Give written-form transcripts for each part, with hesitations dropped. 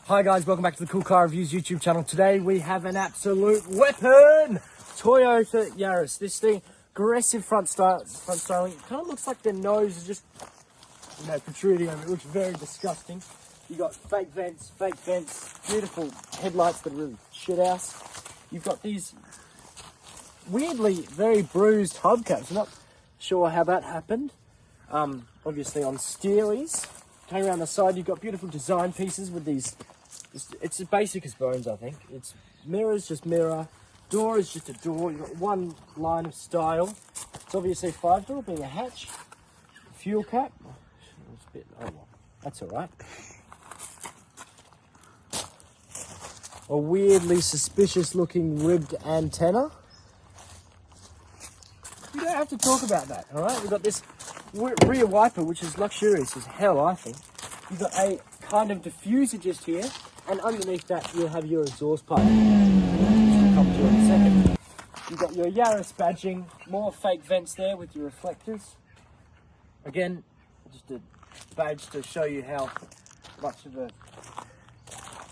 Hi guys, welcome back to the Cool Car Reviews YouTube channel. Today we have an absolute weapon! Toyota Yaris. This thing, aggressive front styling. It kind of looks like their nose is just, protruding over. It looks very disgusting. You got fake vents, beautiful headlights that are really shit house. You've got these weirdly very bruised hubcaps. I'm not sure how that happened. Obviously on steelies. Going around the side, you've got beautiful design pieces with these. It's as basic as bones, I think. It's mirrors, just mirror. Door is just a door. You've got one line of style. It's obviously 5-door, being a hatch. Fuel cap. It's a bit, oh well, that's all right. A weirdly suspicious looking ribbed antenna. You don't have to talk about that, all right? We've got this rear wiper, which is luxurious as hell, I think. You've got a kind of diffuser just here, and underneath that you'll have your exhaust pipe, which we'll come to in a second. You've got your Yaris badging, more fake vents there with your reflectors. Again, just a badge to show you how much of a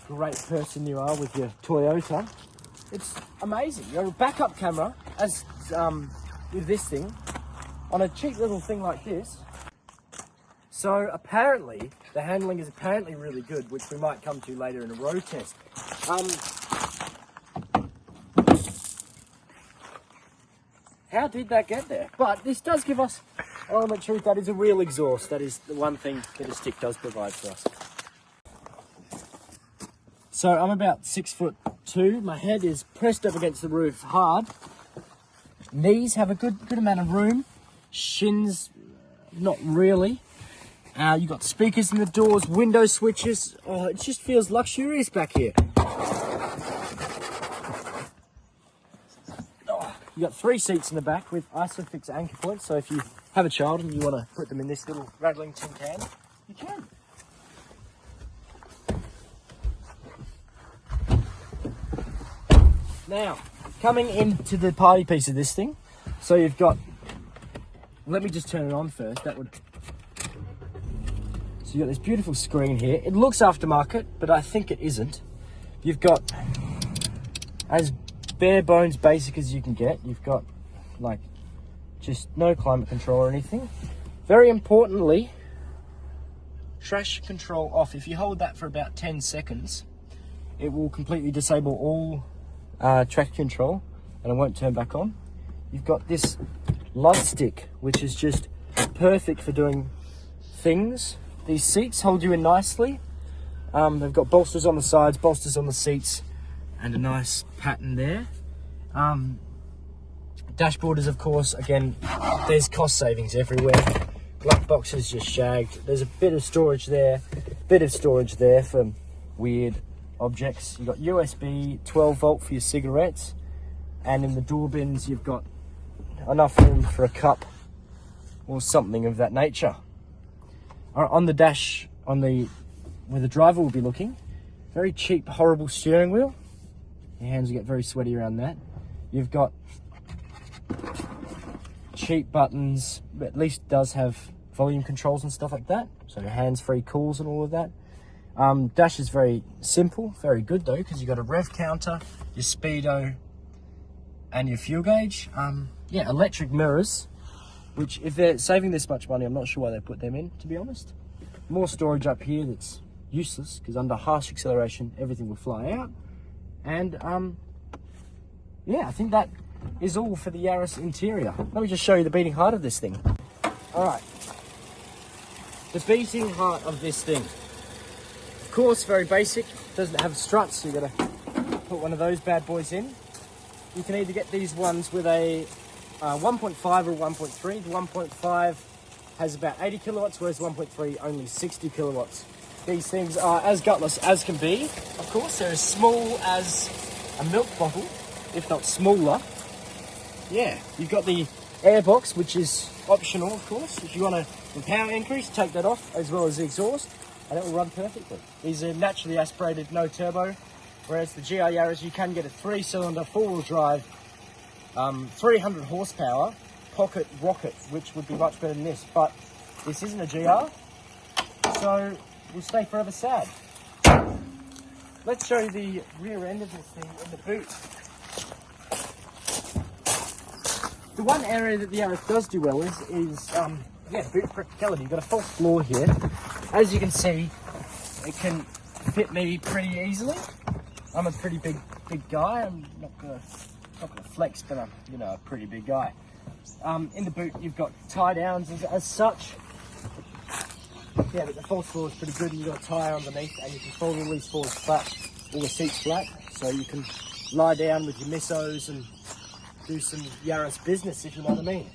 great person you are with your Toyota. It's amazing. You got a backup camera, as with this thing, on a cheap little thing like this. So apparently, the handling is apparently really good, which we might come to later in a road test. How did that get there? But this does give us element of truth. That is a real exhaust. That is the one thing that a stick does provide for us. So I'm about 6'2". My head is pressed up against the roof hard. Knees have a good amount of room. Shins, not really. You've got speakers in the doors, window switches. Oh, it just feels luxurious back here. Oh, you got 3 seats in the back with ISOFIX anchor points. So if you have a child and you want to put them in this little rattling tin can, you can. Now, coming into the party piece of this thing, so you've got, let me just turn it on first, that would, so you've got this beautiful screen here. It looks aftermarket, but I think it isn't. You've got, as bare bones basic as you can get, you've got like, just no climate control or anything. Very importantly, traction control off. If you hold that for about 10 seconds, it will completely disable all traction control and it won't turn back on. You've got this light stick, which is just perfect for doing things. These seats hold you in nicely. They've got bolsters on the sides, bolsters on the seats, and a nice pattern there. Dashboard is, of course, again, there's cost savings everywhere. Glove box is just shagged. There's a bit of storage there for weird objects. You've got USB 12 volt for your cigarettes, and in the door bins you've got enough room for a cup or something of that nature. On the dash, where the driver will be looking, very cheap, horrible steering wheel. Your hands will get very sweaty around that. You've got cheap buttons, but at least does have volume controls and stuff like that, so hands-free calls and all of that. Dash is very simple, very good though, because you've got a rev counter, your speedo, and your fuel gauge. Yeah, electric mirrors, which if they're saving this much money, I'm not sure why they put them in, to be honest. More storage up here that's useless, because under harsh acceleration, everything will fly out. And yeah, I think that is all for the Yaris interior. Let me just show you the beating heart of this thing. All right, the beating heart of this thing. Of course, very basic, doesn't have struts, so you've got to put one of those bad boys in. You can either get these ones with a 1.5 or 1.3. The 1.5 has about 80 kilowatts, whereas 1.3 only 60 kilowatts. These things are as gutless as can be. Of course, they're as small as a milk bottle, if not smaller. Yeah, you've got the airbox, which is optional, of course. If you want a power increase, take that off, as well as the exhaust, and it will run perfectly. These are naturally aspirated, no turbo, whereas the GR Yaris, you can get a 3-cylinder, 4-wheel drive, 300 horsepower pocket rocket, which would be much better than this, but this isn't a GR, so we'll stay forever sad. let's show you the rear end of this thing in the boot. The one area that the Yaris does do well is boot practicality. You've got a false floor here. As you can see, it can fit me pretty easily. I'm a pretty big guy. I'm not gonna flex, but I'm a pretty big guy. In the boot, you've got tie downs as such. Yeah, but the false floor is pretty good, and you've got a tyre underneath, and you can fold all these floors flat, all the seats flat, so you can lie down with your missos and do some Yaris business, if you know what I mean.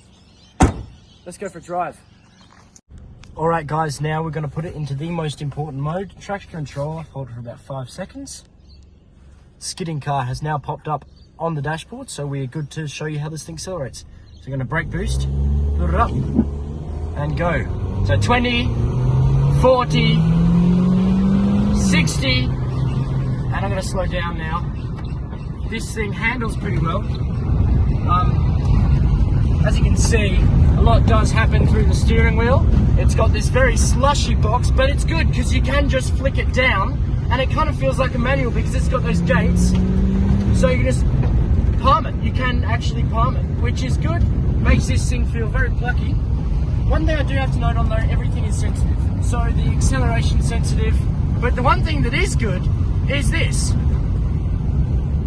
Let's go for a drive. All right, guys, now we're going to put it into the most important mode, traction control. Hold it for about 5 seconds. Skidding car has now popped up on the dashboard, so we're good to show you how this thing accelerates. So we're going to brake boost, build it up, and go. So 20, 40, 60, and I'm going to slow down now. This thing handles pretty well. As you can see, a lot does happen through the steering wheel. It's got this very slushy box, but it's good because you can just flick it down, and it kind of feels like a manual because it's got those gates. So you can just palm it. You can actually palm it, which is good. Makes this thing feel very plucky. One thing I do have to note on though, everything is sensitive. So the acceleration's sensitive, but the one thing that is good is this.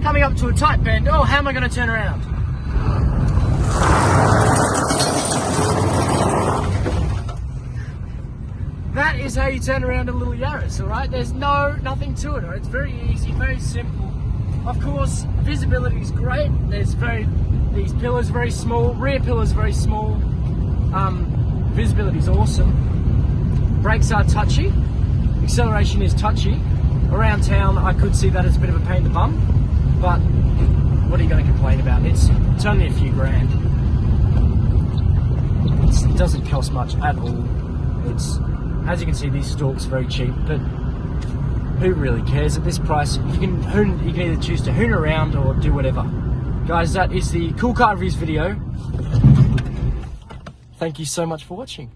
Coming up to a tight bend, oh, how am I going to turn around? That is how you turn around a little Yaris, alright? There's nothing to it, right? It's very easy, very simple. Of course, visibility is great. These pillars are very small, rear pillars are very small. Visibility is awesome. Brakes are touchy. Acceleration is touchy. Around town, I could see that as a bit of a pain in the bum, but what are you going to complain about? It's only a few grand. It doesn't cost much at all. As you can see, these stalks are very cheap, but who really cares at this price? You can either choose to hoon around or do whatever. Guys, that is the Cool Car Reviews video. Thank you so much for watching.